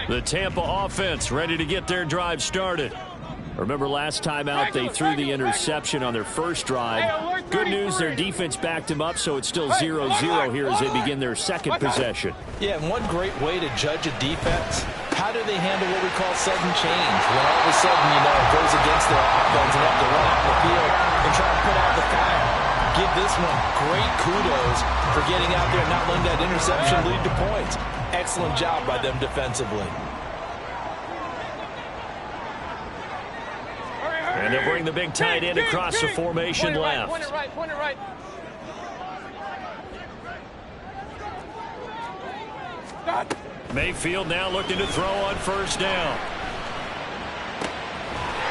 The Tampa offense ready to get their drive started. Remember last time out they threw the interception on their first drive. Good news, their defense backed them up, so it's still 0-0 here as they begin their second possession. Yeah, and one great way to judge a defense, how do they handle what we call sudden change? When all of a sudden, you know, it goes against their offense and have to run out the field and try to put out the fire. Give this one great kudos for getting out there and not letting that interception lead to points. Excellent job by them defensively. And they'll bring the big tight end across the formation left. Point it right. Mayfield now looking to throw on first down.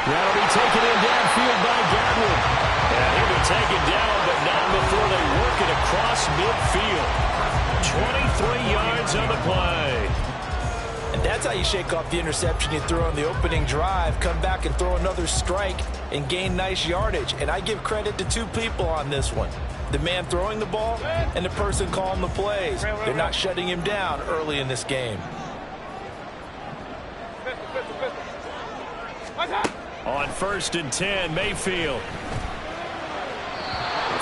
That'll be taken in downfield by Gadwin. And he'll be taken down, but not before they work it across midfield. 23 yards on the play. And that's how you shake off the interception you threw on the opening drive, come back and throw another strike and gain nice yardage. And I give credit to two people on this one. The man throwing the ball and the person calling the plays. They're not shutting him down early in this game. On 1st and 10, Mayfield.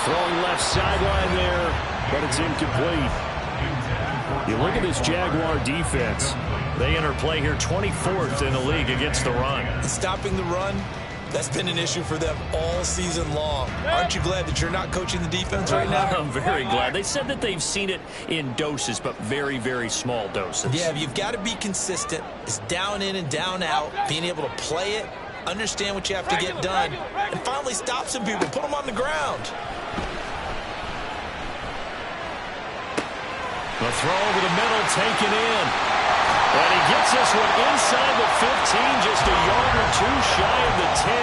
Throwing left sideline there, but it's incomplete. You look at this Jaguar defense. They enter play here 24th in the league against the run. Stopping the run, that's been an issue for them all season long. Aren't you glad that you're not coaching the defense right now? I'm very glad. They said that they've seen it in doses, but very, very small doses. Yeah, you've got to be consistent. It's down in and down out, being able to play it, understand what you have to get done, and finally stop some people, put them on the ground. The throw over the middle taken in. And he gets this one inside the 15, just a yard or two shy of the 10.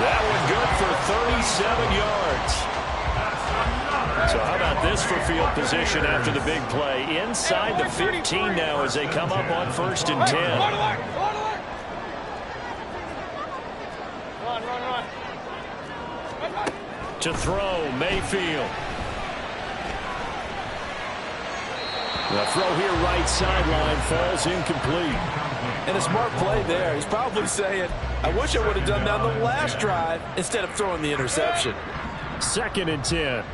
That one good for 37 yards. So how about this for field position after the big play? Inside the 15 now as they come up on 1st and 10. Run. To throw, Mayfield. The throw here right sideline falls incomplete. And a smart play there. He's probably saying, I wish I would have done that on the last drive instead of throwing the interception. 2nd and 10.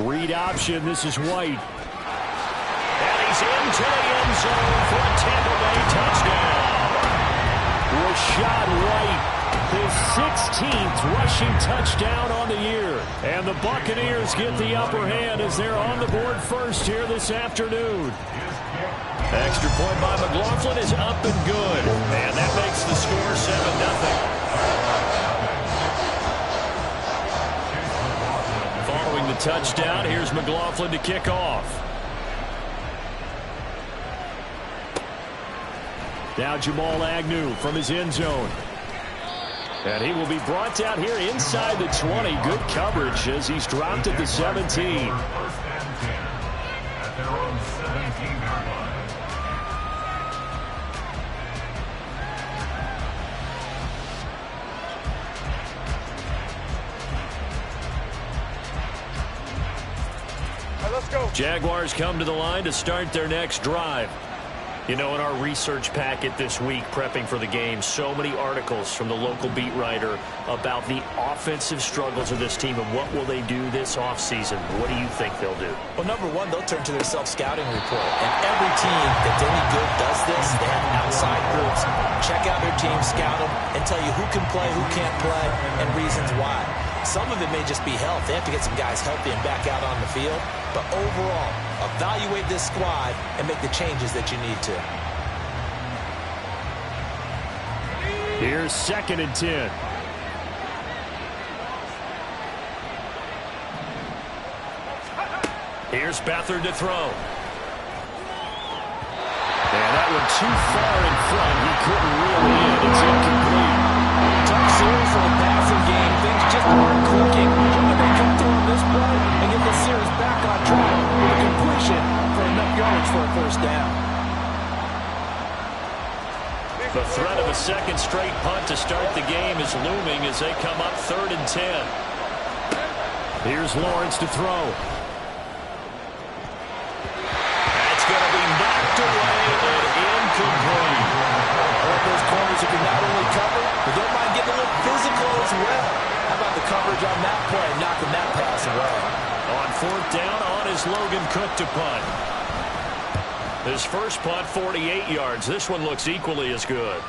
Read option. This is White. And he's into the end zone for a Tampa Bay touchdown. Rashad White, his 16th rushing touchdown on the year. And the Buccaneers get the upper hand as they're on the board first here this afternoon. Extra point by McLaughlin is up and good. And that makes the score 7-0. Following the touchdown, here's McLaughlin to kick off. Now Jamal Agnew from his end zone. And he will be brought down here inside the 20. Good coverage as he's dropped at the 17. Let's go. Jaguars come to the line to start their next drive. You know, in our research packet this week, prepping for the game, so many articles from the local beat writer about the offensive struggles of this team and what will they do this offseason. What do you think they'll do? Well, number one, they'll turn to their self-scouting report. And every team that's any good does this. They have outside groups. Check out their team, scout them, and tell you who can play, who can't play, and reasons why. Some of it may just be health. They have to get some guys healthy and back out on the field. But overall, evaluate this squad and make the changes that you need to. Here's 2nd and 10. Here's Beathard to throw. And that one too far in front. He couldn't reel it in. It's incomplete. Tough series for the passing game. Things just aren't clicking. When they come through on this play and get the series back on track with a completion for enough yards for a first down. The threat of a second straight punt to start the game is looming as they come up 3rd and 10. Here's Lawrence to throw. Knocked away and incomplete. I want those corners who can not only cover, but don't mind getting a little physical as well. How about the coverage on that play, knocking that pass away? On fourth down, on is Logan Cook to punt. His first punt, 48 yards. This one looks equally as good.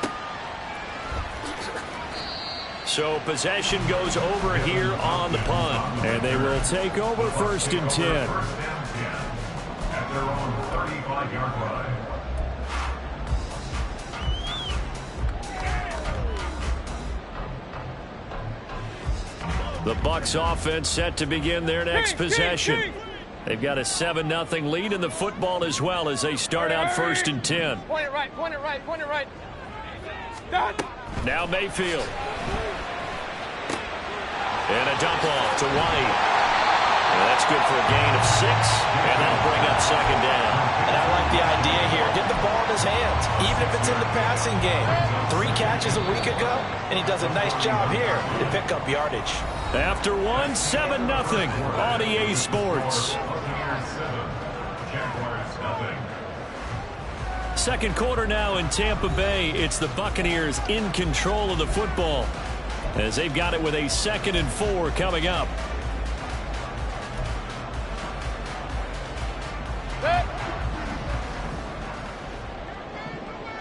So possession goes over here on the punt. And they will take over 1st and 10. At their own 35-yard line. The Bucs offense set to begin their next possession. They've got a 7-0 lead in the football as well as they start out 1st and 10. Point it right, point it right, point it right. Done. Now Mayfield. And a dump off to White. And that's good for a gain of 6. And that'll bring up 2nd down. And I like the idea here. Get the ball in his hands, even if it's in the passing game. 3 catches a week ago, and he does a nice job here to pick up yardage. After 1, 7-0 on EA Sports. Second quarter now in Tampa Bay. It's the Buccaneers in control of the football as they've got it with a 2nd and 4 coming up.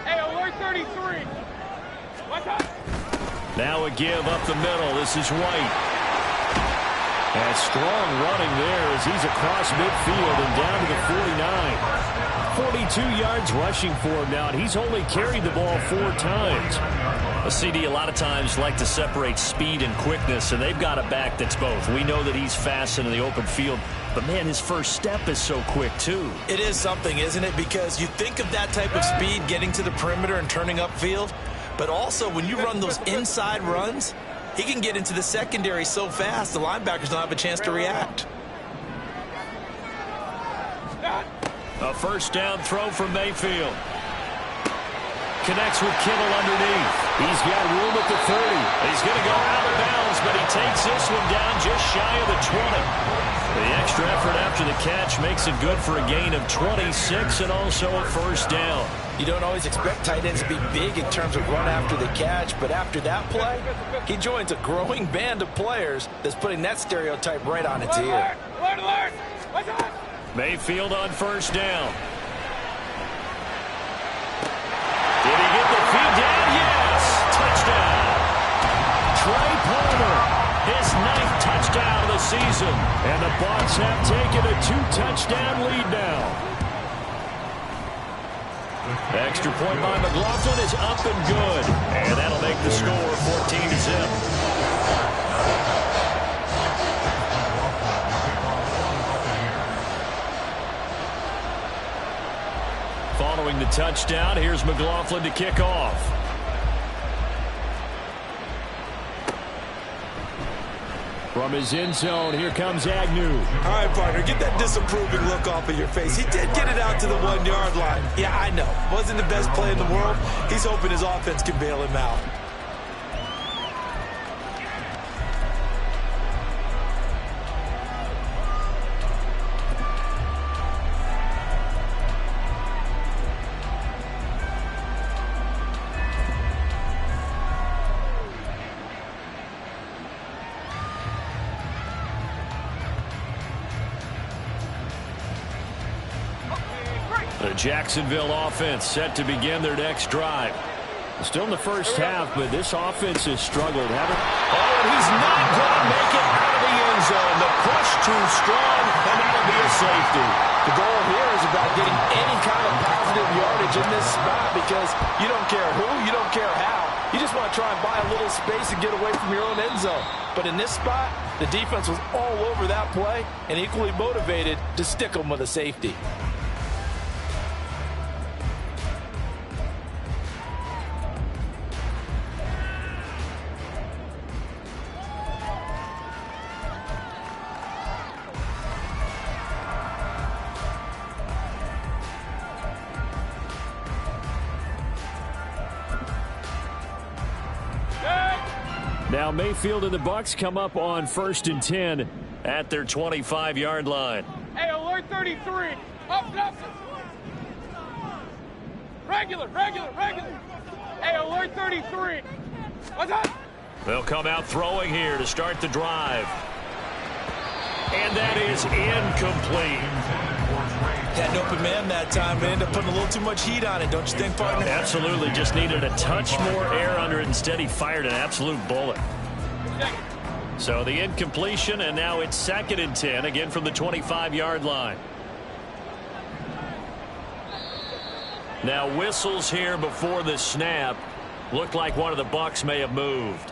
Hey, alert 33. What's up? Now a give up the middle. This is White. And strong running there as he's across midfield and down to the 49. 42 yards rushing for him now, and he's only carried the ball 4 times. A CD a lot of times like to separate speed and quickness, and they've got a back that's both. We know that he's fast in the open field, but, man, his first step is so quick, too. It is something, isn't it? Because you think of that type of speed getting to the perimeter and turning upfield, but also when you run those inside runs, he can get into the secondary so fast the linebackers don't have a chance to react. A first down throw from Mayfield. Connects with Kittle underneath. He's got room at the 30. He's going to go out of bounds, but he takes this one down just shy of the 20. The extra effort after the catch makes it good for a gain of 26 and also a first down. You don't always expect tight ends to be big in terms of run after the catch, but after that play, he joins a growing band of players that's putting that stereotype right on its ear. Alert! What's up? Mayfield on first down. Did he get the feed down? Yes! Touchdown! Trey Palmer, his 9th touchdown of the season. And the Bucs have taken a 2-touchdown lead now. Extra point by McLaughlin is up and good. And that'll make the score 14-0. Following the touchdown, here's McLaughlin to kick off. From his end zone, here comes Agnew. All right, partner, get that disapproving look off of your face. He did get it out to the 1-yard line. Yeah, I know. Wasn't the best play in the world. He's hoping his offense can bail him out. The Jacksonville offense set to begin their next drive. Still in the first half, but this offense has struggled, haven't? Oh, he's not going to make it out of the end zone. The push too strong, and that'll be a safety. The goal here is about getting any kind of positive yardage in this spot because you don't care who, you don't care how. You just want to try and buy a little space and get away from your own end zone. But in this spot, the defense was all over that play and equally motivated to stick them with a safety. Now Mayfield and the Bucs come up on 1st and 10 at their 25-yard line. Hey, alert 33. Up. Regular. Hey, alert 33. What's up? They'll come out throwing here to start the drive. And that is incomplete. Had an open man that time, but ended up putting a little too much heat on it, don't you think, partner? Absolutely. Just needed a touch more air under it. Instead, he fired an absolute bullet. So the incompletion, and now it's 2nd and 10, again from the 25-yard line. Now whistles here before the snap. Looked like one of the Bucs may have moved.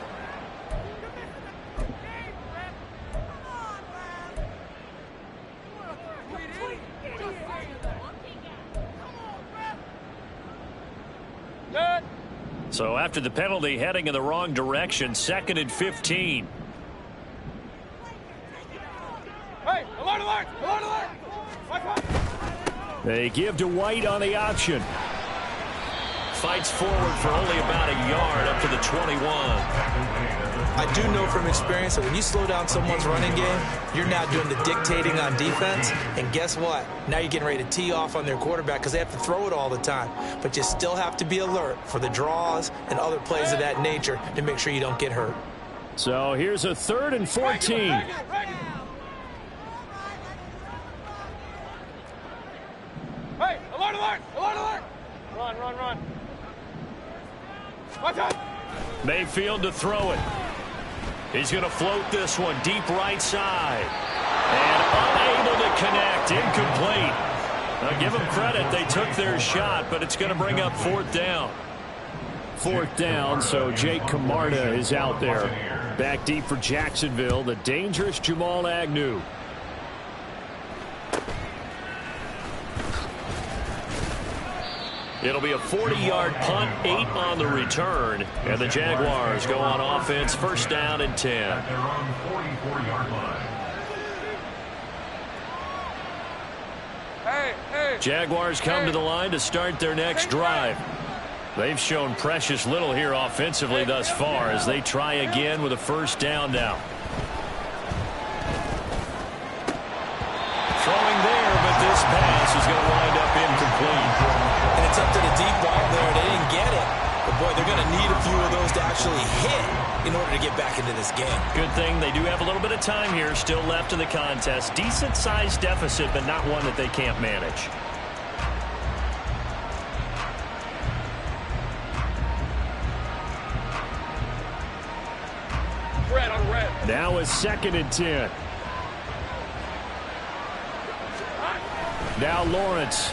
So after the penalty, heading in the wrong direction, 2nd and 15. Hey, alert! They give to White on the option. Fights forward for only about a yard up to the 21. I do know from experience that when you slow down someone's running game, you're now doing the dictating on defense. And guess what? Now you're getting ready to tee off on their quarterback because they have to throw it all the time. But you still have to be alert for the draws and other plays of that nature to make sure you don't get hurt. So here's a 3rd and 14. Hey, alert! Run. What's up? Mayfield to throw it. He's going to float this one deep right side. And unable to connect. Incomplete. Now give them credit. They took their shot, but it's going to bring up 4th down. 4th down, so Jake Camarda is out there. Back deep for Jacksonville, the dangerous Jamal Agnew. It'll be a 40-yard punt, 8 on the return, and the Jaguars go on offense, 1st down and 10. At their own 44-yard line. Hey. Jaguars come to the line to start their next drive. They've shown precious little here offensively thus far as they try again with a 1st down now. Throwing there, but this pass is going to wind up incomplete. And attempted a deep ball there. They didn't get it. But, boy, they're going to need a few of those to actually hit in order to get back into this game. Good thing they do have a little bit of time here still left in the contest. Decent-sized deficit, but not one that they can't manage. Red. Now a 2nd and 10. Now Lawrence.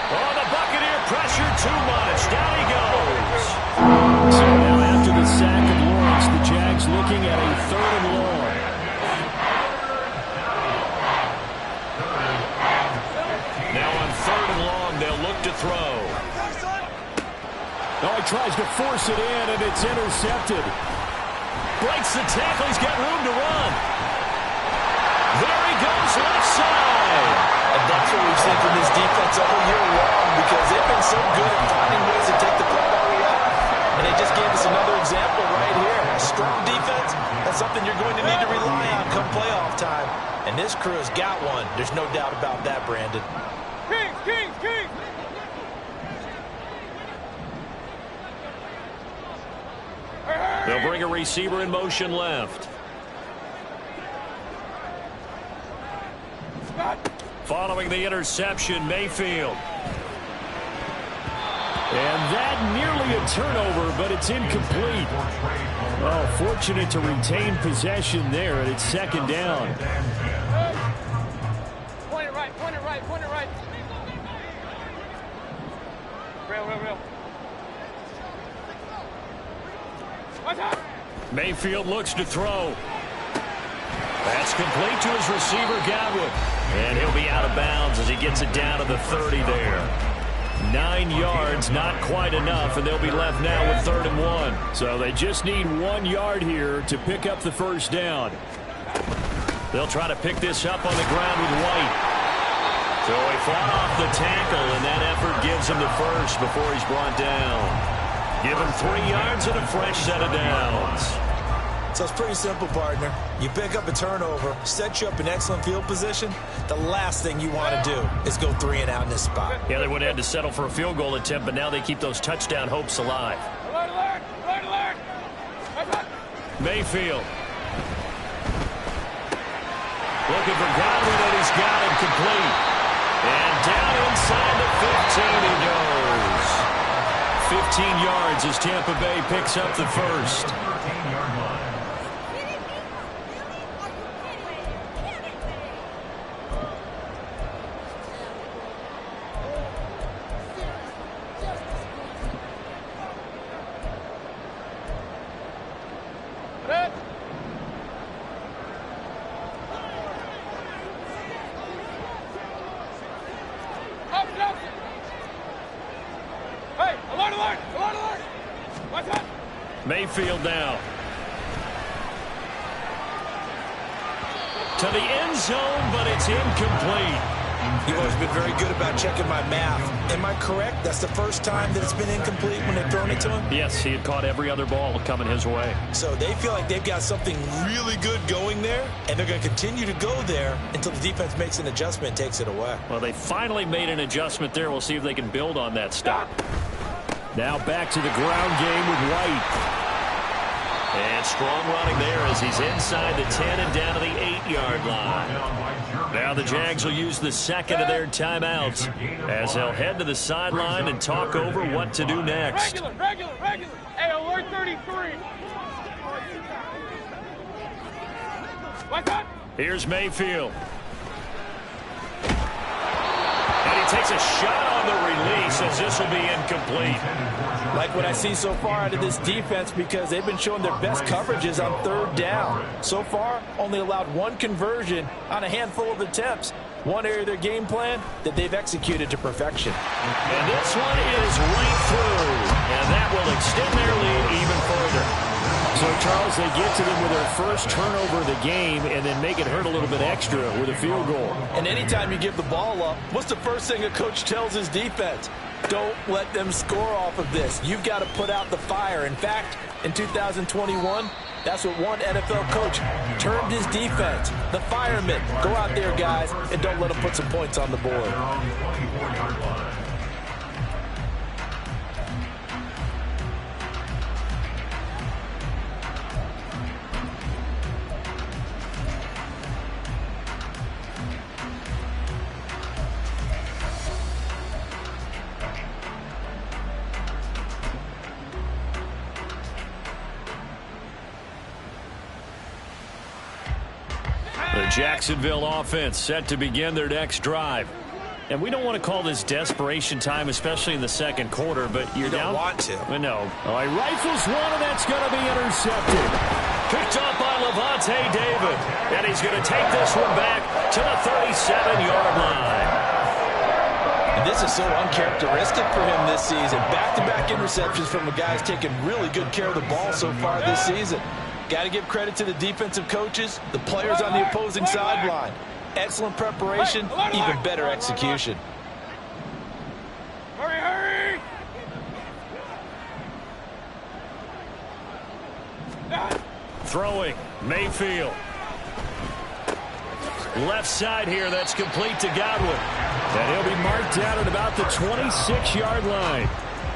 Oh, the Buccaneer pressure too much. Down he goes. So now after the sack of Lawrence, the Jags looking at a 3rd and long. Now on 3rd and long, they'll look to throw. Oh, he tries to force it in, and it's intercepted. Breaks the tackle. He's got room to run. There he goes, left side. And that's what we've seen from this defense all year long because they've been so good at finding ways to take the football away. And they just gave us another example right here. A strong defense, that's something you're going to need to rely on come playoff time. And this crew has got one. There's no doubt about that, Brandon. Kings! They'll bring a receiver in motion left. Following the interception, Mayfield. And that nearly a turnover, but it's incomplete. Oh, fortunate to retain possession there, and it's 2nd down. Point it right. Real. What's up? Mayfield looks to throw. That's complete to his receiver, Godwin. And he'll be out of bounds as he gets it down to the 30 there. 9 yards, not quite enough, and they'll be left now with 3rd and 1. So they just need 1 yard here to pick up the 1st down. They'll try to pick this up on the ground with White. So he fought off the tackle, and that effort gives him the 1st before he's brought down. Give him 3 yards and a fresh set of downs. So it's pretty simple, partner. You pick up a turnover, set you up in excellent field position. The last thing you want to do is go 3 and out in this spot. Yeah, they would have had to settle for a field goal attempt, but now they keep those touchdown hopes alive. Alert, alert! Alert, alert! Mayfield. Looking for Godwin, and he's got him complete. And down inside the 15 he goes. 15 yards as Tampa Bay picks up the first. 13-yard line. Hey, alert, alert! Alert, alert! Watch out! Mayfield now. To the end zone, but it's incomplete. You've always been very good about checking my math. Am I correct? That's the first time that it's been incomplete when they've thrown it to him? Yes, he had caught every other ball coming his way. So they feel like they've got something really good going there, and they're going to continue to go there until the defense makes an adjustment and takes it away. Well, they finally made an adjustment there. We'll see if they can build on that stop. Now back to the ground game with White. And strong running there as he's inside the 10 and down to the 8-yard line. Now the Jags will use the second of their timeouts as they'll head to the sideline and talk over what to do next. Regular! Hey, alert 33! Watch out! Here's Mayfield. And he takes a shot on the release as this will be incomplete. Like what I see so far out of this defense, because they've been showing their best coverages on 3rd down. So far, only allowed 1 conversion on a handful of attempts. One area of their game plan that they've executed to perfection. And this one is right through. And that will extend their lead even further. So, Charles, they get to them with their first turnover of the game and then make it hurt a little bit extra with a field goal. And anytime you give the ball up, what's the first thing a coach tells his defense? Don't let them score off of this. You've got to put out the fire. In fact, in 2021, that's what one NFL coach termed his defense. The firemen. Go out there, guys, and don't let them put some points on the board. 24-yard line. The Jacksonville offense set to begin their next drive. And we don't want to call this desperation time, especially in the second quarter, but you're down. You don't want to. I know. All right, rifles one, and that's going to be intercepted. Picked up by Levante David. And he's going to take this one back to the 37-yard line. And this is so uncharacteristic for him this season. Back-to-back interceptions from a guy who's taken really good care of the ball so far this season. Got to give credit to the defensive coaches, the players on the opposing sideline. Excellent preparation, even better execution. Hurry! Throwing, Mayfield. Left side here, that's complete to Godwin. And he'll be marked down at about the 26-yard line.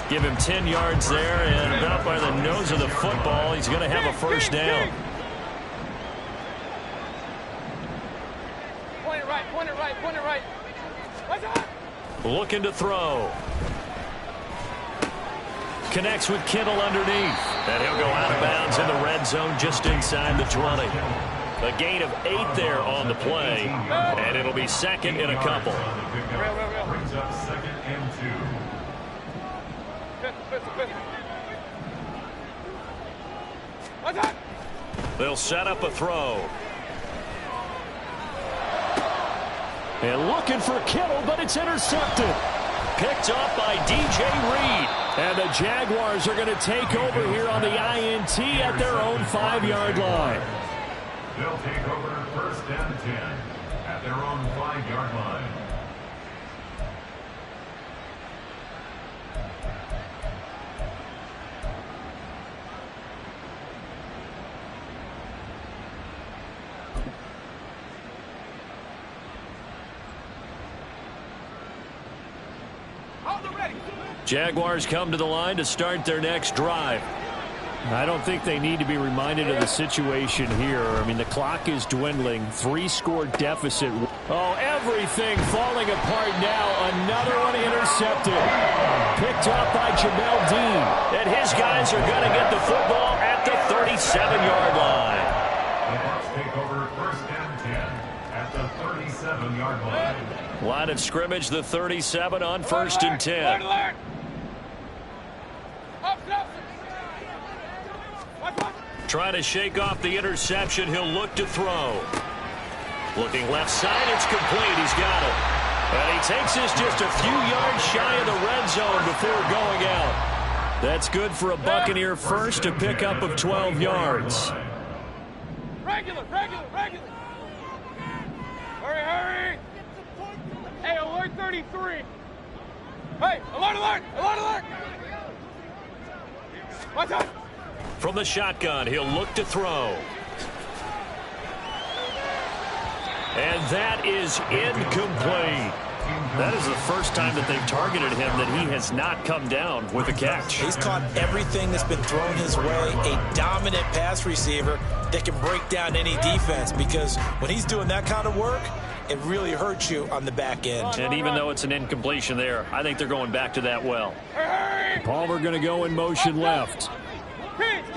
Give him 10 yards there, and about by the nose of the football, he's going to have a first down. Point it right. Watch out! Looking to throw. Connects with Kittle underneath. And he'll go out of bounds in the red zone just inside the 20. A gain of 8 there on the play, and it'll be second and a couple. Real. Brings up 2nd and 2. Watch out! They'll set up a throw. And looking for Kittle, but it's intercepted. Picked up by DJ Reed. And the Jaguars are going to take over here on the INT at their own 5-yard line. They'll take over 1st and 10 at their own 5-yard line. Jaguars come to the line to start their next drive. I don't think they need to be reminded of the situation here. I mean, the clock is dwindling. 3-score deficit. Oh, everything falling apart now. Another one intercepted. Picked up by Jamel Dean. And his guys are going to get the football at the 37-yard line. The Bucs take over first and 10 at the 37-yard line. Line of scrimmage, the 37 on first and 10. Alert! Up. Trying to shake off the interception. He'll look to throw. Looking left side. It's complete. He's got it. And he takes this just a few yards shy of the red zone before going out. That's good for a Buccaneer first, a pickup of 12 yards. Regular. Hurry. Hey, alert 33. Hey, alert. What's up? From the shotgun, he'll look to throw. And that is incomplete. That is the first time that they've targeted him that he has not come down with a catch. He's caught everything that's been thrown his way. A dominant pass receiver that can break down any defense, because when he's doing that kind of work, it really hurts you on the back end. And even though it's an incompletion there, I think they're going back to that well. Palmer going to go in motion left. Kings!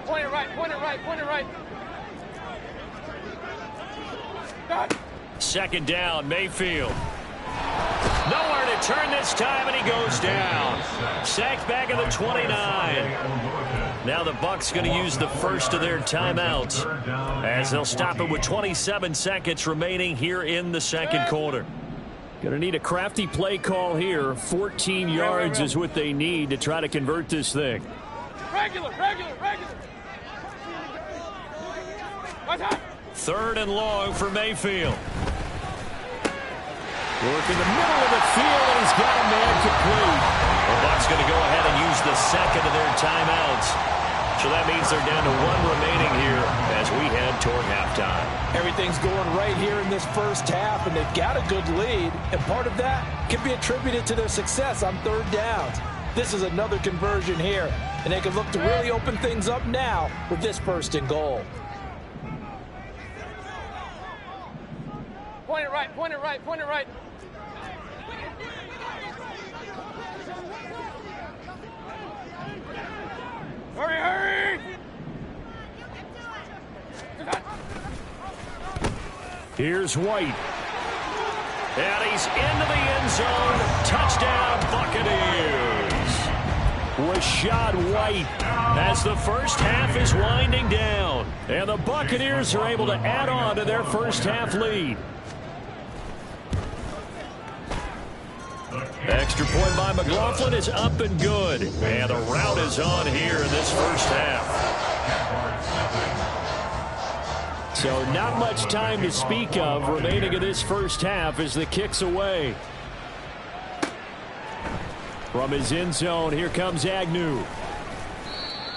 Point it right. Done. Second down, Mayfield. Nowhere to turn this time, and he goes down. Sacked back at the 29. Now the Bucs going to use the first of their timeouts as they'll stop it with 27 seconds remaining here in the second quarter. Going to need a crafty play call here. 14 yards is what they need to try to convert this thing. Regular. What's up? Third and long for Mayfield. Work in the middle of the field, and he's got a man complete. The Bucs going to go ahead and use the second of their timeouts. So that means they're down to one remaining here as we head toward halftime. Everything's going right here in this first half, and they've got a good lead. And part of that can be attributed to their success on third downs. This is another conversion here, and they can look to really open things up now with this first and goal. Point it right. Hurry. Here's White. And he's into the end zone. Touchdown, Buccaneers. Rachaad White as the first half is winding down. And the Buccaneers are able to add on to their first half lead. Extra point by McLaughlin is up and good. And the route is on here in this first half. So not much time to speak of remaining in this first half as the kick's away. From his end zone, here comes Agnew.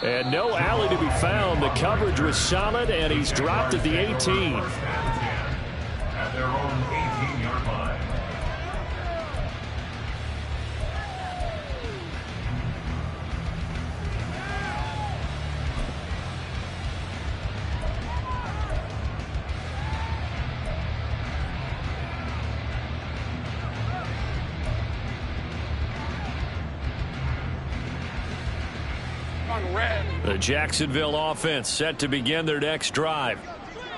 And no alley to be found. The coverage was solid, and he's dropped at the 18. At their own 18-yard line. The Jacksonville offense set to begin their next drive.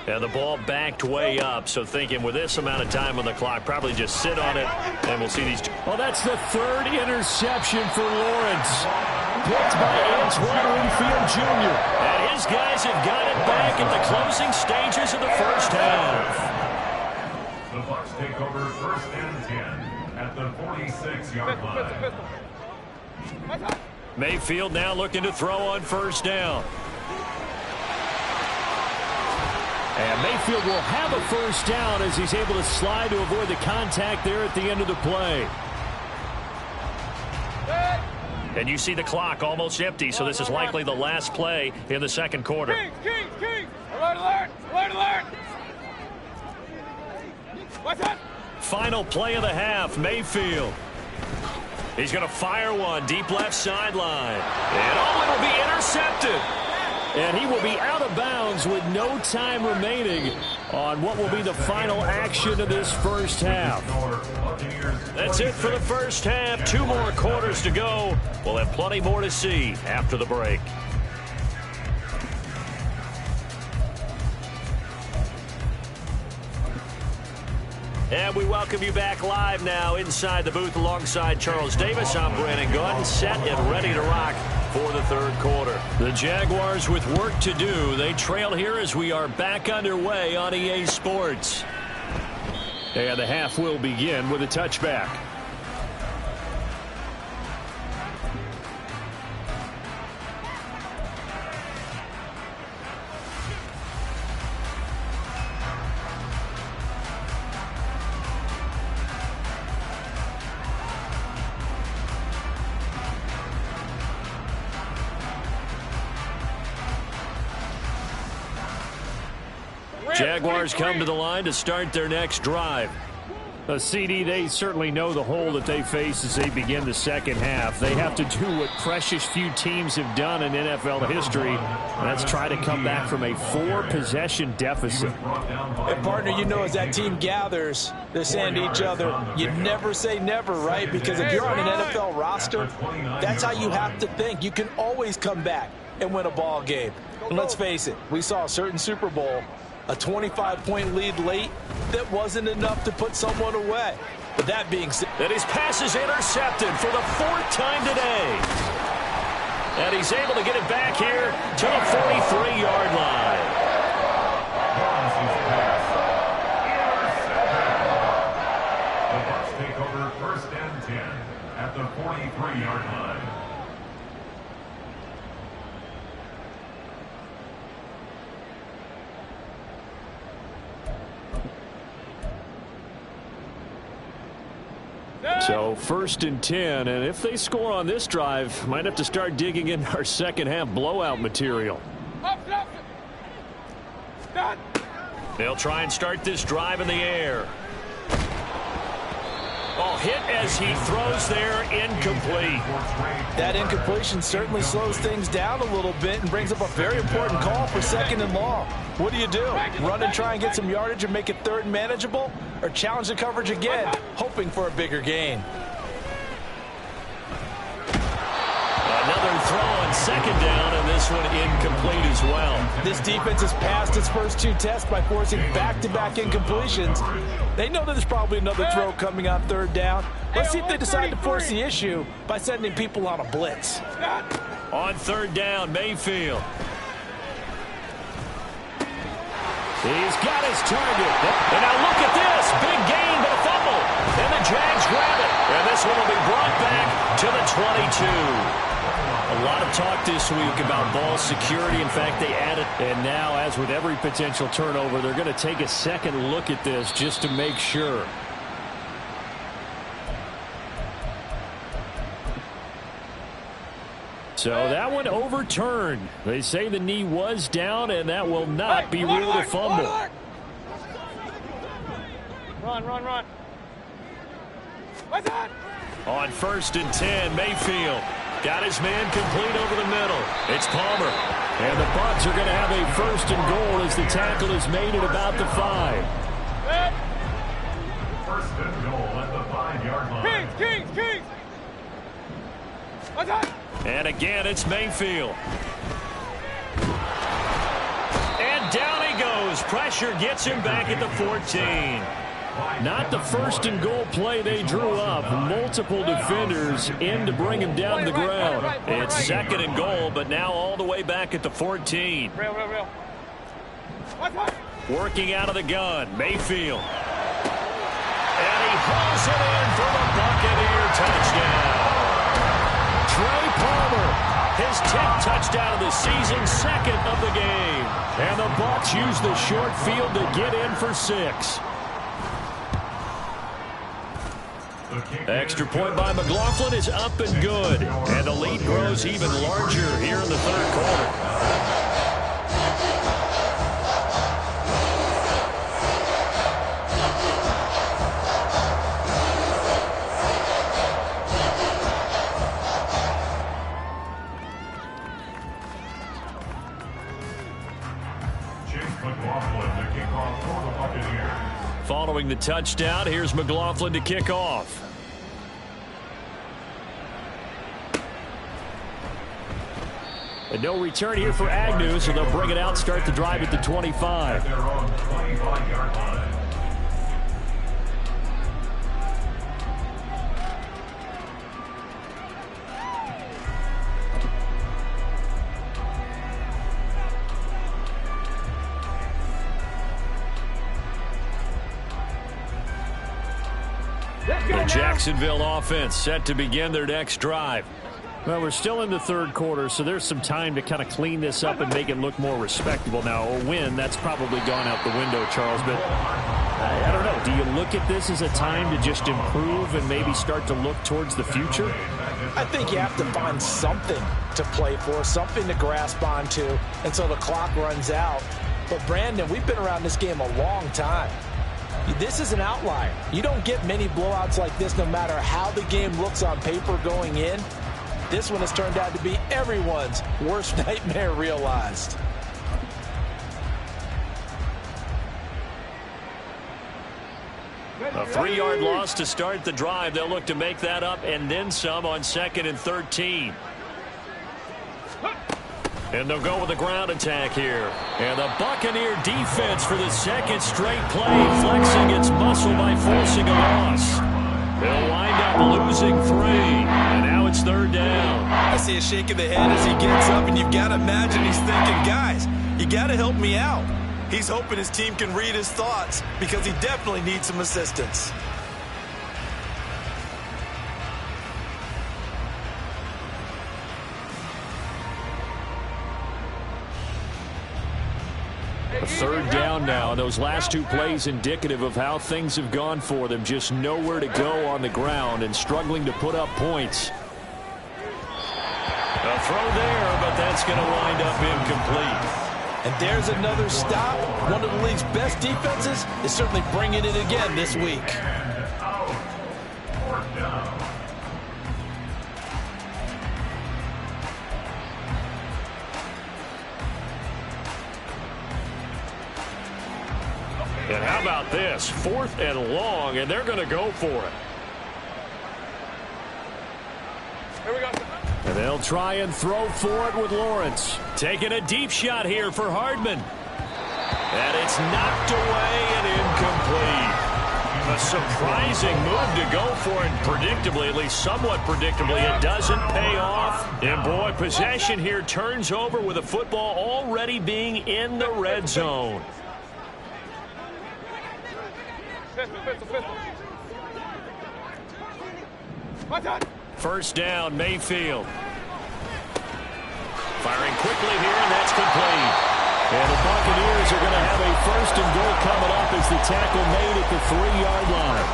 And the ball backed way up, so thinking with this amount of time on the clock, probably just sit on it, and we'll see these. Oh, that's the third interception for Lawrence. Picked by Antoine Winfield Jr. And his guys have got it back at the closing stages of the first half. The Bucs take over first and 10 at the 46-yard line. Mayfield now looking to throw on first down. And Mayfield will have a first down as he's able to slide to avoid the contact there at the end of the play. And you see the clock almost empty, so this is likely the last play in the second quarter. King! Alert! What's that? Final play of the half, Mayfield. He's going to fire one deep left sideline. And it'll be intercepted. And he will be out of bounds with no time remaining on what will be the final action of this first half. That's it for the first half. 2 more quarters to go. We'll have plenty more to see after the break. And we welcome you back live now inside the booth alongside Charles Davis. I'm Brandon Gunn, set and ready to rock for the third quarter. The Jaguars with work to do. They trail here as we are back underway on EA Sports. And the half will begin with a touchback. Jaguars come to the line to start their next drive. CD, they certainly know the hole that they face as they begin the second half. They have to do what precious few teams have done in NFL history, and that's try to come back from a 4-possession deficit. And partner, you know, as that team gathers, they're saying to each other, you never say never, right? Because if you're on an NFL roster, that's how you have to think. You can always come back and win a ball game. And let's face it, we saw a certain Super Bowl, a 25-point lead late that wasn't enough to put someone away. But that being said, that his pass is intercepted for the 4th time today. And he's able to get it back here to the 43-yard line. The Bucs take over 1st and 10 at the 43-yard line. So 1st and 10, and if they score on this drive, might have to start digging in our second half blowout material. They'll try and start this drive in the air. Oh, hit as he throws there, incomplete. That incompletion certainly slows things down a little bit and brings up a very important call for 2nd and long. What do? Run and try and get some yardage and make it 3rd and manageable, or challenge the coverage again, hoping for a bigger gain? Another throw on 2nd down, and this one incomplete as well. This defense has passed its first 2 tests by forcing back-to-back incompletions. They know that there's probably another throw coming on 3rd down. Let's see if they decide to force the issue by sending people on a blitz. On 3rd down, Mayfield. He's got his target. And now look at this. Big gain, but a fumble. And the Jags grab it. And this one will be brought back to the 22. A lot of talk this week about ball security. In fact, they added. And now, as with every potential turnover, they're going to take a second look at this just to make sure. So that one overturned. They say the knee was down, and that will not be ruled a fumble. Run. What's that? On 1st and 10, Mayfield got his man complete over the middle. It's Palmer. And the Bucs are going to have a 1st and goal as the tackle is made at about the 5. 1st and goal at the 5-yard line. Kings! What's that? And again, it's Mayfield. And down he goes. Pressure gets him back at the 14. Not the 1st and goal play they drew up. Multiple defenders in to bring him down to the ground. It's 2nd and goal, but now all the way back at the 14. Real. Working out of the gun, Mayfield. And he hauls it in for the Buccaneer touchdown. Trey Palmer, his 10th touchdown of the season, 2nd of the game. And the Bucs use the short field to get in for 6. Extra point by McLaughlin is up and good. And the lead grows even larger here in the 3rd quarter. Following the touchdown, here's McLaughlin to kick off. And no return here for Agnew, so they'll bring it out, start the drive at the 25. Their own 25-yard line. The Jacksonville offense set to begin their next drive. Well, we're still in the third quarter, so there's some time to kind of clean this up and make it look more respectable. Now, a win, that's probably gone out the window, Charles, but I don't know. Do you look at this as a time to just improve and maybe start to look towards the future? I think you have to find something to play for, something to grasp onto until the clock runs out. But, Brandon, we've been around this game a long time. This is an outlier. You don't get many blowouts like this no matter how the game looks on paper going in. This one has turned out to be everyone's worst nightmare realized. A 3-yard loss to start the drive. They'll look to make that up and then some on 2nd and 13. And they'll go with a ground attack here. And the Buccaneer defense for the second straight play, flexing its muscle by forcing a loss. They'll wind up losing 3. And now it's 3rd down. I see a shake of the head as he gets up, and you've got to imagine he's thinking, guys, you got to help me out. He's hoping his team can read his thoughts because he definitely needs some assistance. A 3rd down now, and those last 2 plays indicative of how things have gone for them. Just nowhere to go on the ground and struggling to put up points. A throw there, but that's going to wind up incomplete. And there's another stop. One of the league's best defenses is certainly bringing it again this week. Out. 4th down. And how about this? 4th and long, and they're going to go for it. Here we go. And they'll try and throw for it with Lawrence. Taking a deep shot here for Hardman. And it's knocked away and incomplete. A surprising move to go for it. Predictably, at least somewhat predictably, it doesn't pay off. And boy, possession here turns over with the football already being in the red zone. Pistol. Watch out. 1st down, Mayfield. Firing quickly here, and that's complete. And the Buccaneers are going to have a 1st and goal coming up as the tackle made at the 3-yard line.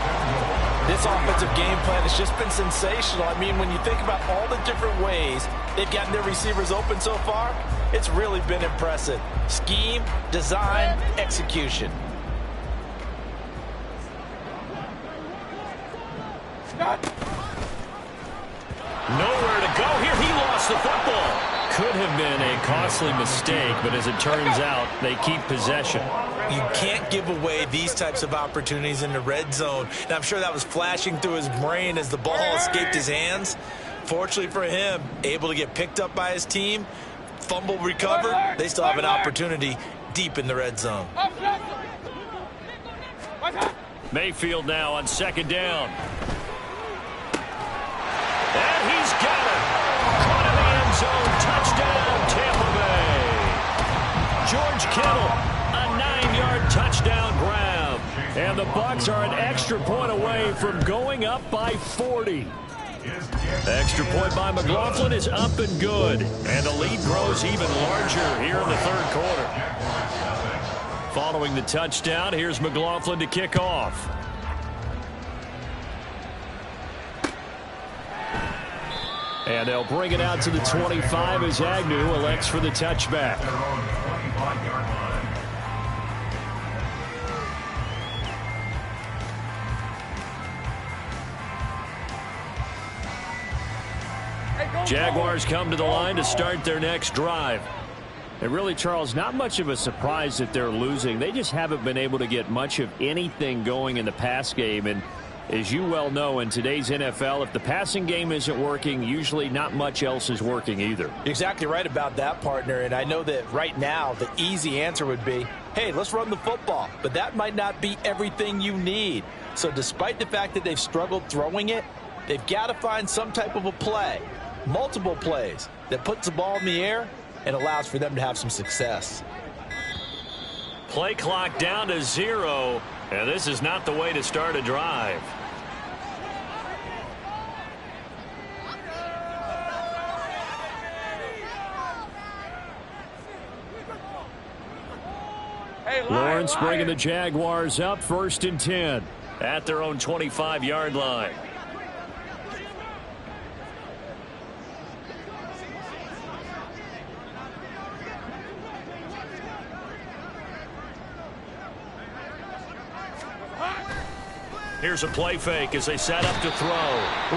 This offensive game plan has just been sensational. I mean, when you think about all the different ways they've gotten their receivers open so far, it's really been impressive. Scheme, design, execution. Nowhere to go here. He lost the football. Could have been a costly mistake, but as it turns out, they keep possession. You can't give away these types of opportunities in the red zone. And I'm sure that was flashing through his brain as the ball escaped his hands. Fortunately for him, able to get picked up by his team, fumble recovered. They still have an opportunity deep in the red zone. Mayfield now on 2nd down. And he's got it. Caught in the end zone. Touchdown, Tampa Bay. George Kittle, a 9-yard touchdown grab. And the Bucs are an extra point away from going up by 40. The extra point by McLaughlin is up and good. And the lead grows even larger here in the 3rd quarter. Following the touchdown, here's McLaughlin to kick off. And they'll bring it out to the 25 as Agnew elects for the touchback. Jaguars come to the line to start their next drive. And really, Charles, not much of a surprise that they're losing. They just haven't been able to get much of anything going in the pass game. And as you well know, in today's NFL, if the passing game isn't working, usually not much else is working either. You're exactly right about that, partner. And I know that right now the easy answer would be, hey, let's run the football. But that might not be everything you need. So despite the fact that they've struggled throwing it, they've got to find some type of a play, multiple plays, that puts the ball in the air and allows for them to have some success. Play clock down to 0, and this is not the way to start a drive. Hey, Lawrence bringing the Jaguars up 1st and 10 at their own 25-yard line. Here's a play fake as they set up to throw.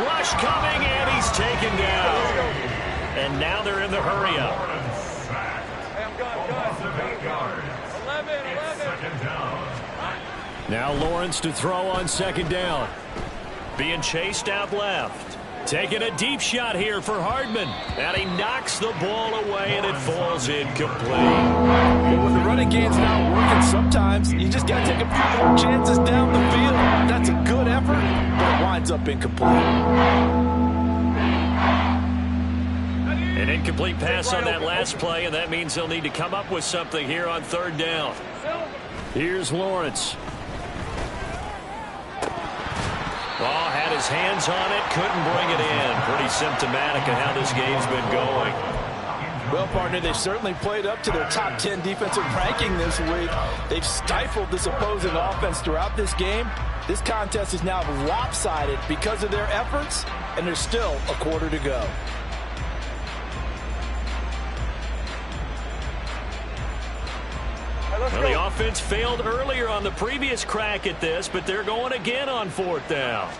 Rush coming, and he's taken down. And now they're in the hurry-up. Hey, I'm good. 11. Second down. Now Lawrence to throw on 2nd down. Being chased out left. Taking a deep shot here for Hardman. And he knocks the ball away, and it falls incomplete. Well, when the running game's not working, sometimes you just got to take a few more chances down the field. That's a good effort, but it winds up incomplete. An incomplete pass on that last play, and that means they'll need to come up with something here on 3rd down. Here's Lawrence. Oh, had his hands on it, couldn't bring it in. Pretty symptomatic of how this game's been going. Well, partner, they've certainly played up to their top 10 defensive ranking this week. They've stifled this opposing offense throughout this game. This contest is now lopsided because of their efforts, and there's still a quarter to go. Well, the offense failed earlier on the previous crack at this, but they're going again on 4th down.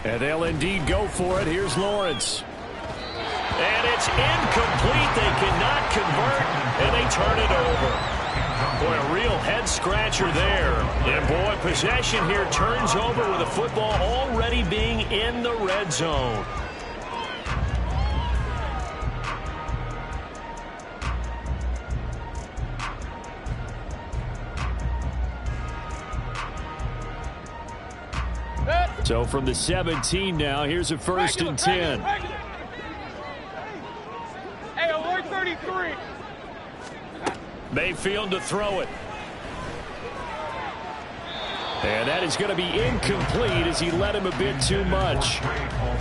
And they'll indeed go for it. Here's Lawrence. And it's incomplete. They cannot convert, and they turn it over. Boy, a real head-scratcher there. And, boy, possession here turns over with the football already being in the red zone. So from the 17 now, here's a 1st and 10. Hey, alert 33. Mayfield to throw it. And that is going to be incomplete as he led him a bit too much.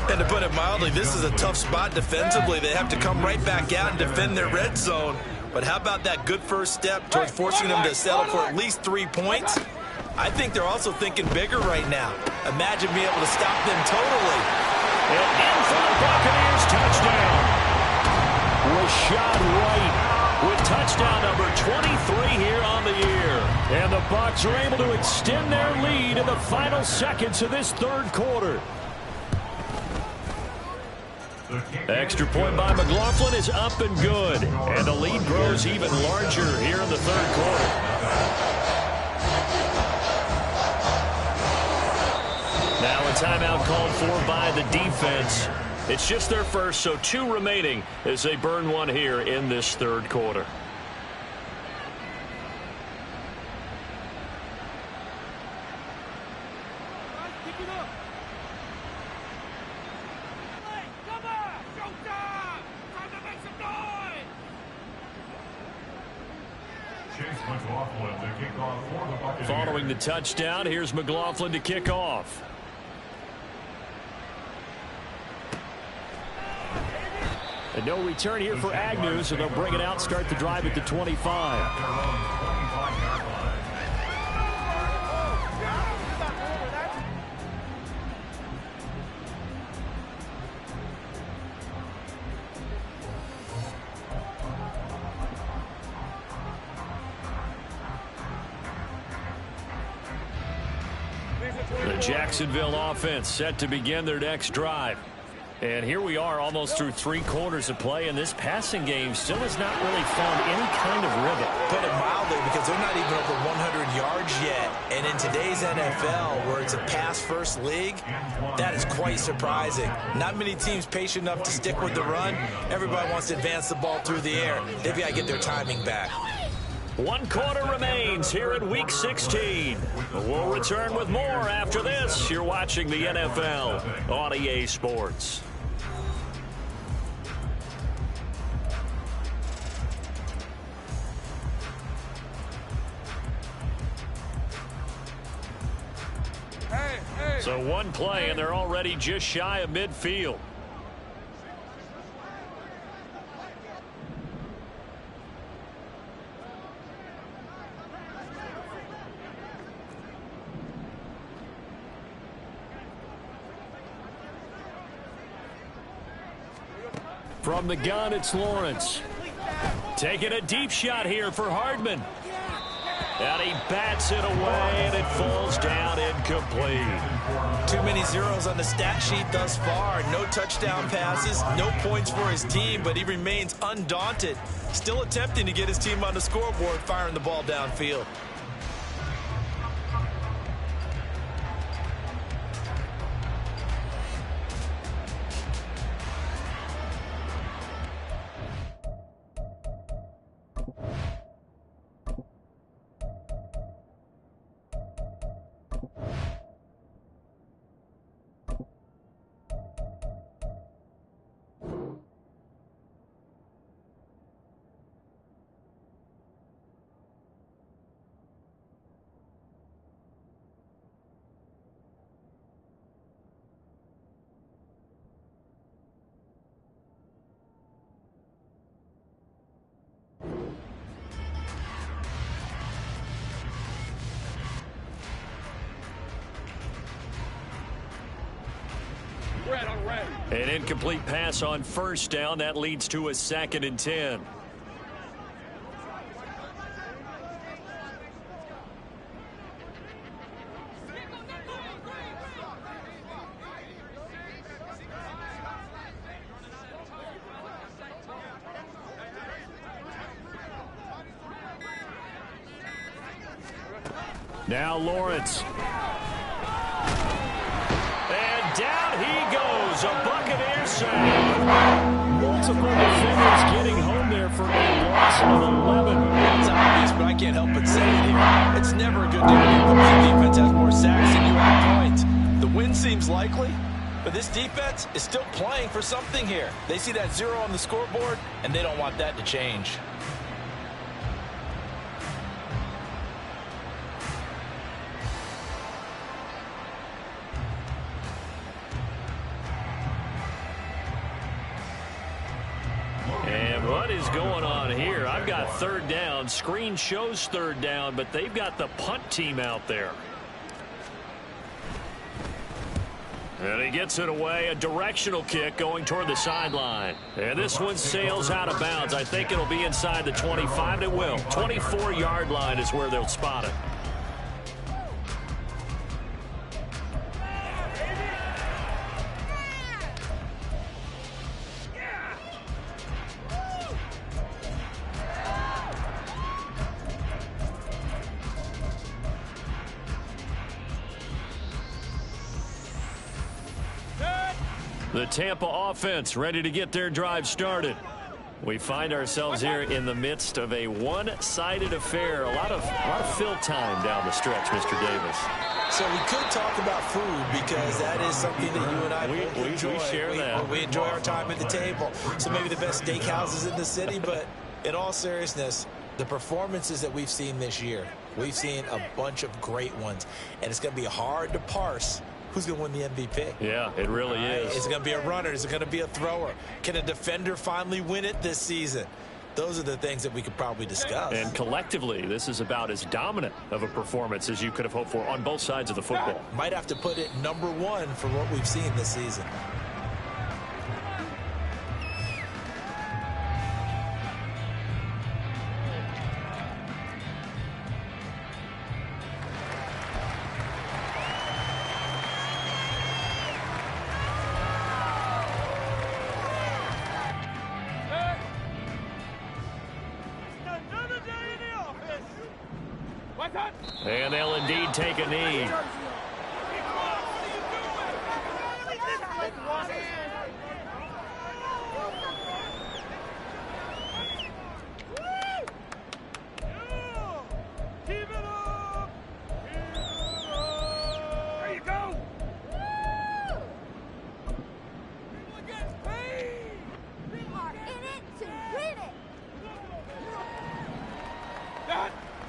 And to put it mildly, this is a tough spot defensively. They have to come right back out and defend their red zone. But how about that good first step towards forcing them to settle for at least 3 points? I think they're also thinking bigger right now. Imagine being able to stop them totally. And in for the Buccaneers, touchdown. Rashad White with touchdown number 23 here on the year. And the Bucs are able to extend their lead in the final seconds of this 3rd quarter. Extra point by McLaughlin is up and good. And the lead grows even larger here in the 3rd quarter. Now a timeout called for by the defense. It's just their first, so 2 remaining as they burn 1 here in this 3rd quarter. Following the touchdown, here's McLaughlin to kick off. And no return here for Agnew, so they'll bring it out, start the drive at the 25. The Jacksonville offense set to begin their next drive. And here we are almost through 3 quarters of play, and this passing game still has not really found any kind of rhythm. Put it mildly, because they're not even over 100 yards yet. And in today's NFL, where it's a pass-first league, that is quite surprising. Not many teams patient enough to stick with the run. Everybody wants to advance the ball through the air. They've got to get their timing back. 1 quarter remains here in Week 16. We'll return with more after this. You're watching the NFL on EA Sports. So 1 play, and they're already just shy of midfield. From the gun, it's Lawrence. Taking a deep shot here for Hardman. And he bats it away, and it falls down incomplete. Too many zeros on the stat sheet thus far. No touchdown passes, no points for his team, but he remains undaunted. Still attempting to get his team on the scoreboard, firing the ball downfield. An incomplete pass on first down. That leads to a 2nd and 10. Now Lawrence. And down he goes. A Buccaneer save. Multiple defenders getting home there for a loss of 11. It's obvious, but I can't help but say it here. It's never a good day when the defense has more sacks than you have points. The win seems likely, but this defense is still playing for something here. They see that 0 on the scoreboard, and they don't want that to change. And what is going on here? I've got 3rd down. Screen shows 3rd down, but they've got the punt team out there. And he gets it away. A directional kick going toward the sideline. And this one sails out of bounds. I think it'll be inside the 25. It will. 24-yard line is where they'll spot it. The Tampa offense ready to get their drive started. We find ourselves here in the midst of a one-sided affair. A lot of fill time down the stretch, Mr. Davis. So we could talk about food because that is something that you and I both enjoy. We share that. We enjoy our time at the table. So maybe the best steakhouses in the city, but in all seriousness, the performances that we've seen this year, we've seen a bunch of great ones, and it's going to be hard to parse who's going to win the MVP. Yeah, it really is. Is it going to be a runner? Is it going to be a thrower? Can a defender finally win it this season? Those are the things that we could probably discuss. And collectively, this is about as dominant of a performance as you could have hoped for on both sides of the football. Might have to put it #1 for what we've seen this season. And they'll indeed take a knee.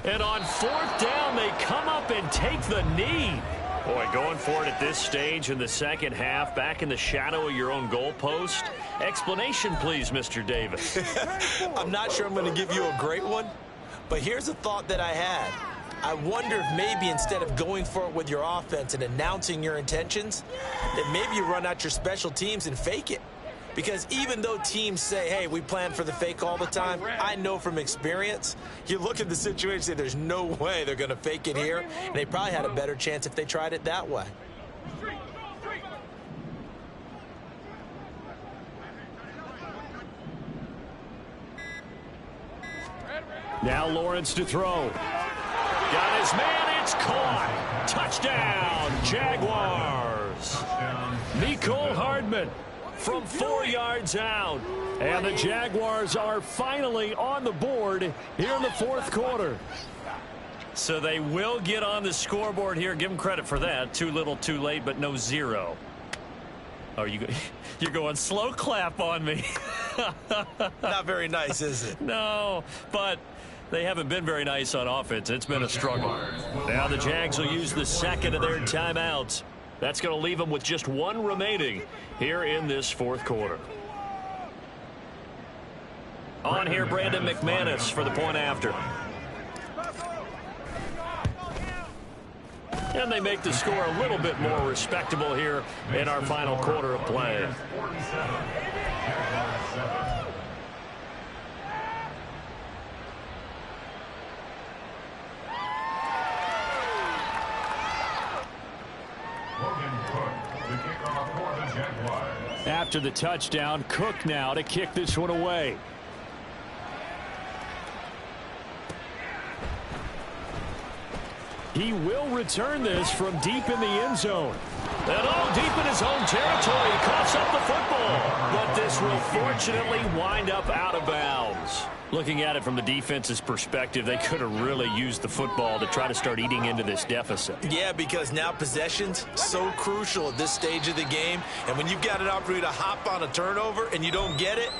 And on fourth down, they come up and take the knee. Boy, going for it at this stage in the second half, back in the shadow of your own goalpost. Explanation, please, Mr. Davis. I'm not sure I'm going to give you a great one, but here's a thought that I had. I wonder if maybe instead of going for it with your offense and announcing your intentions, that maybe you run out your special teams and fake it. Because even though teams say, hey, we plan for the fake all the time, I know from experience, you look at the situation and say there's no way they're going to fake it here, and they probably had a better chance if they tried it that way. Now Lawrence to throw. Got his man, it's caught. Touchdown, Jaguars. Mecole Hardman from 4 yards out. And the Jaguars are finally on the board here in the fourth quarter. So they will get on the scoreboard here. Give them credit for that. Too little, too late, but no zero. Oh, you're going slow clap on me. Not very nice, is it? No, but they haven't been very nice on offense. It's been a struggle. Now the Jags will use the second of their timeouts. That's going to leave them with just one remaining here in this fourth quarter. On here, Brandon McManus for the point after. And they make the score a little bit more respectable here in our final quarter of play. After the touchdown, Cook now to kick this one away. He will return this from deep in the end zone. And all deep in his own territory, he coughs up the football. But this will fortunately wind up out of bounds. Looking at it from the defense's perspective, they could have really used the football to try to start eating into this deficit. Yeah, because now possession's so crucial at this stage of the game. And when you've got an opportunity to hop on a turnover and you don't get it,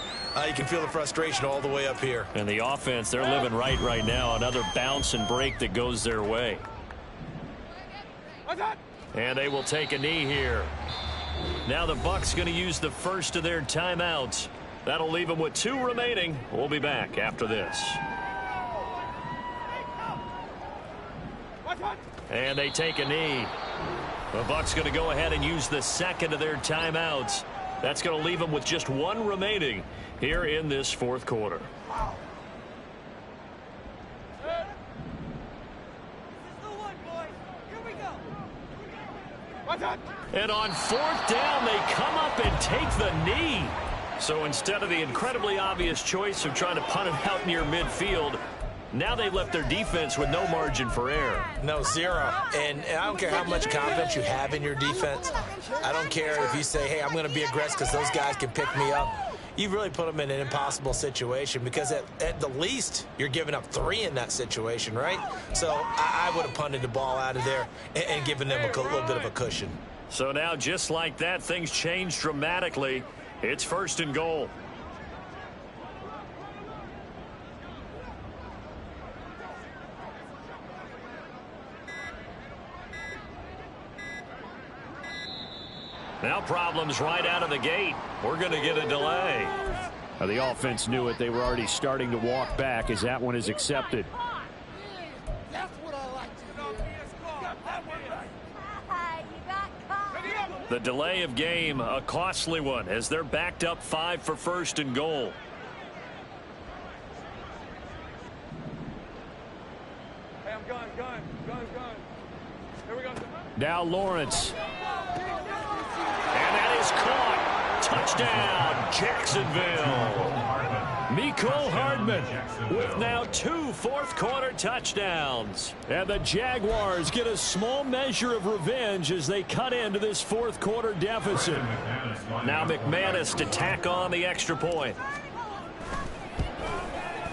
you can feel the frustration all the way up here. And the offense, they're living right now. Another bounce and break that goes their way. And they will take a knee here. Now the Bucs going to use the first of their timeouts. That'll leave them with 2 remaining. We'll be back after this. And they take a knee. The Bucs going to go ahead and use the second of their timeouts. That's going to leave them with just 1 remaining here in this fourth quarter. And on fourth down, they come up and take the knee. So instead of the incredibly obvious choice of trying to punt it out near midfield, now they've left their defense with no margin for error. No, 0. And I don't care how much confidence you have in your defense. I don't care if you say, hey, I'm going to be aggressive because those guys can pick me up. You've really put them in an impossible situation because at the least, you're giving up 3 in that situation, right? So I would have punted the ball out of there and given them a little bit of a cushion. So now, just like that, things change dramatically. It's first and goal. Now problems right out of the gate. We're going to get a delay. The offense knew it. They were already starting to walk back as that one is accepted. The delay of game, a costly one, as they're backed up 5 for first and goal. Hey, I'm gun. Here we go. Now Lawrence. And that is caught. Touchdown, Jacksonville. Mecole Hardman with now 2 fourth-quarter touchdowns. And the Jaguars get a small measure of revenge as they cut into this fourth-quarter deficit. Now McManus to tack on the extra point.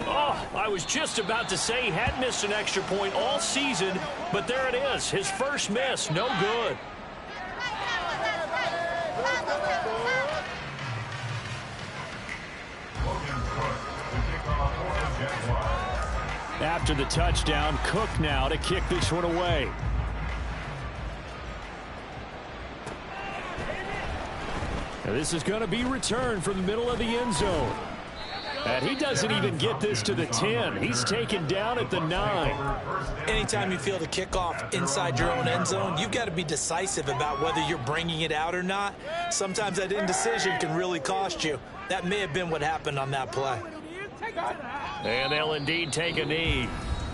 Oh, I was just about to say he had missed an extra point all season, but there it is. His first miss, no good. After the touchdown, Cook now to kick this one away. Now this is going to be returned from the middle of the end zone. And he doesn't even get this to the 10. He's taken down at the 9. Anytime you feel the kickoff inside your own end zone, you've got to be decisive about whether you're bringing it out or not. Sometimes that indecision can really cost you. That may have been what happened on that play. And they'll indeed take a knee.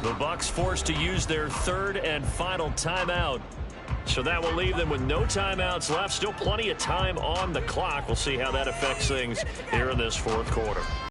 The Bucs forced to use their third and final timeout. So that will leave them with no timeouts left. Still plenty of time on the clock. We'll see how that affects things here in this fourth quarter.